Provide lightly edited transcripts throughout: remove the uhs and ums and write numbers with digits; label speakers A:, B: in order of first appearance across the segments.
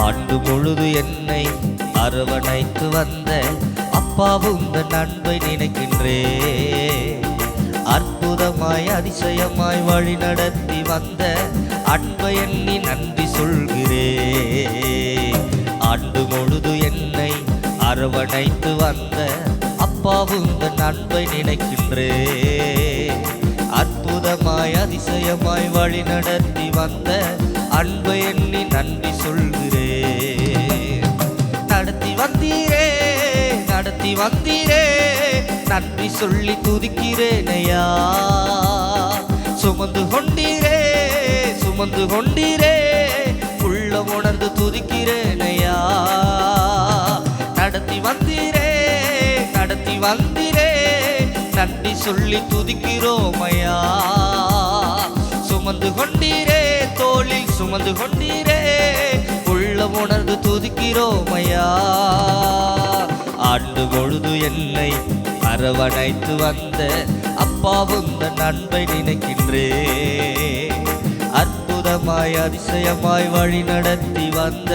A: ஆண்டு முழுது என்னை அரவணைத்து வந்த அப்பாவும் உந்தன் அன்பை நினைக்கின்றே. அற்புதமாய் அதிசயமாய் வழி நடத்தி வந்த அன்பை எண்ணி நன்றி சொல்கிறே. ஆண்டு முழுது என்னை அரவணைத்து வந்த அப்பாவும் உந்தன் அன்பை நினைக்கின்றே. அற்புதமாய் அதிசயமாய் வழி நடத்தி வந்த அன்பை எண்ணி நன்றி சொல்கிறே. நடத்தி வந்தீரே நடத்தி வந்தீரே நன்றி சொல்லி துதிக்கிறேனையா. சுமந்து கொண்டீரே சுமந்து கொண்டீரே உள்ள உணர்ந்து துதிக்கிறேனையா. நடத்தி வந்தீரே நடத்தி வந்தீரே நன்றி சொல்லி துதிக்கிறோமையா. சுமந்து கொண்டீரே தோளில் சுமந்து கொண்டீரே உள்ள உணர்ந்து துதிக்கிறோமையா. ஆண்டு பொழுது என்னை அரவணைத்து வந்த அப்பாவும் உந்தன் அன்பை நினைக்கின்றே. அற்புதமாய் அதிசயமாய் வழி நடத்தி வந்த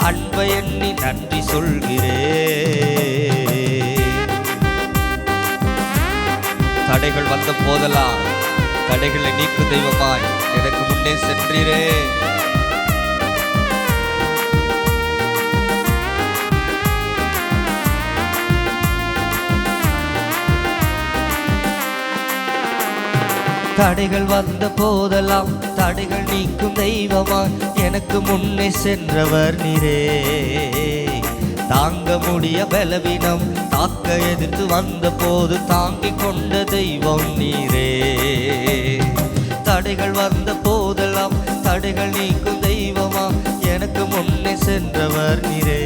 A: அன்பை எண்ணி நன்றி சொல்கிறே. தடைகள் வந்த போதெல்லாம் தடைகளை நீக்கு தெய்வமாய் எனக்கு முன்னே சென்றீரே. தடைகள் வந்த போதெல்லாம் தடைகள் நீக்கும் தெய்வமாய் எனக்கு முன்னே சென்றவர் நீரே. தாங்க முடிய பலவீனம் தாக்க எதிர்த்து வந்த போது தாங்கிக் கொண்ட தெய்வம் நீரே. தடைகள் வந்த போதெல்லாம் தடைகள் நீக்கும் தெய்வமா எனக்கு முன்னே சென்றவர் நீரே.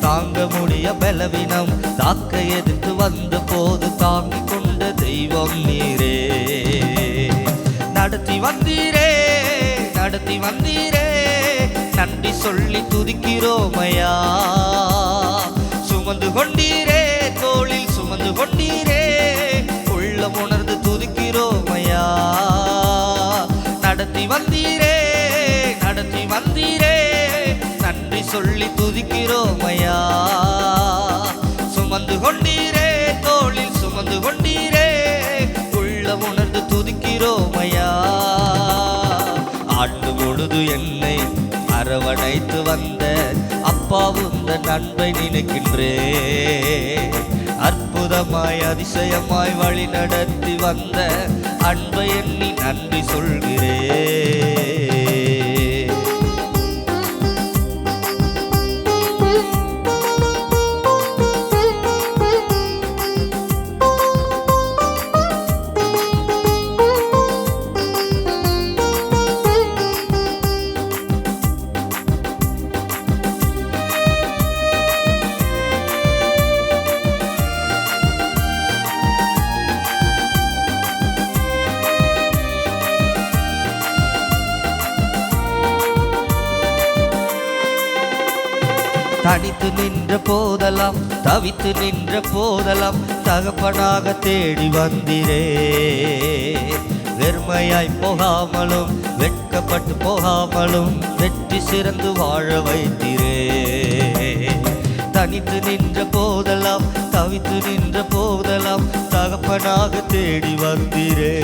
A: தாங்க முடிய பலவீனம் தாக்க எதிர்த்து வந்த போது தாங்கிக் கொண்ட தெய்வம் நீரே. நடத்தி வந்தீரே நடத்தி வந்தீரே நன்றி சொல்லி துதிக்கிறோமையா. சுமந்து கொண்டீரே தோளில் சுமந்து கொண்டீரே உள்ள உணர்ந்து துதிக்கிறோமையா. நடத்தி வந்தீரே நடத்தி வந்தீரே நன்றி சொல்லி துதிக்கிறோமையா. சுமந்து கொண்டீரே தோளில் சுமந்து கொண்டீரே உள்ள உணர்ந்து துதிக்கிறோமையா. ஆண்டு பொழுது என்னை அரவணைத்து வந்த அப்பாவும் உந்தன் அன்பை நினைக்கின்றே. அற்புதமாய் அதிசயமாய் வழி நடத்தி வந்த அன்பை எண்ணி நன்றி சொல்கிறே. தனித்து நின்ற போதெல்லாம் தவித்து நின்ற போதெல்லாம் தகப்பனாக தேடி வந்திரே. வெறுமையாய் போகாமலும் வெட்கப்பட்டு போகாமலும் வெற்றி சிறந்து வாழ வைத்திரே. தனித்து நின்ற போதெல்லாம் தவித்து நின்ற போதெல்லாம் தகப்பனாக தேடி வந்திரே.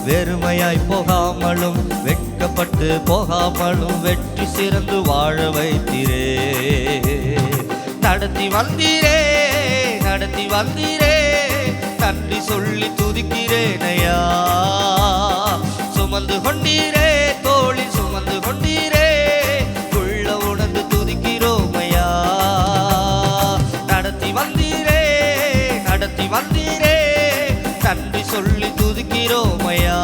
A: வெறுமையாய் போகாமலும் வெட்கப்பட்டு போகாமலும் வெற்றி சிறந்து வாழ வைத்திரே. நடத்தி வந்தீரே நடத்தி வந்தீரே நன்றி சொல்லி துதிக்கிறேனையா. சுமந்து கொண்டீரே தோளில் சுமந்து கொண்டீரே உள்ள உணர்ந்து துதிக்கிறோமையா. நடத்தி வந்தீரே நடத்தி வந்தீரே நன்றி சொல்லி துதிக்கிறோமையா.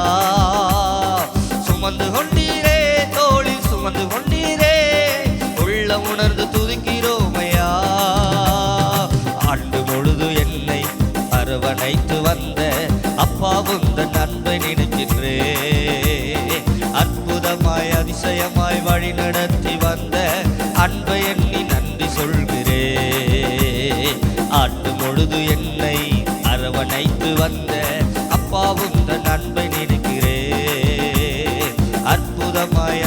A: சுமந்து கொண்டீரே தோளில் சுமந்து கொண்டீரே உள்ள உணர்ந்து துதிக்கிறோமையா. ஆண்டு பொழுது என்னை அரவணைத்து வந்த அப்பாவும் உந்தன் அன்பை நினைக்கின்றே. அற்புதமாய் அதிசயமாய் வழி நடத்தி வந்த அன்பை எண்ணி நன்றி சொல்கிறே. ஆண்டு பொழுது என்னை அரவணைத்து வந்த அப்பாவும் உந்தன் அன்பை நினைக்கிறே. அற்புதமாய்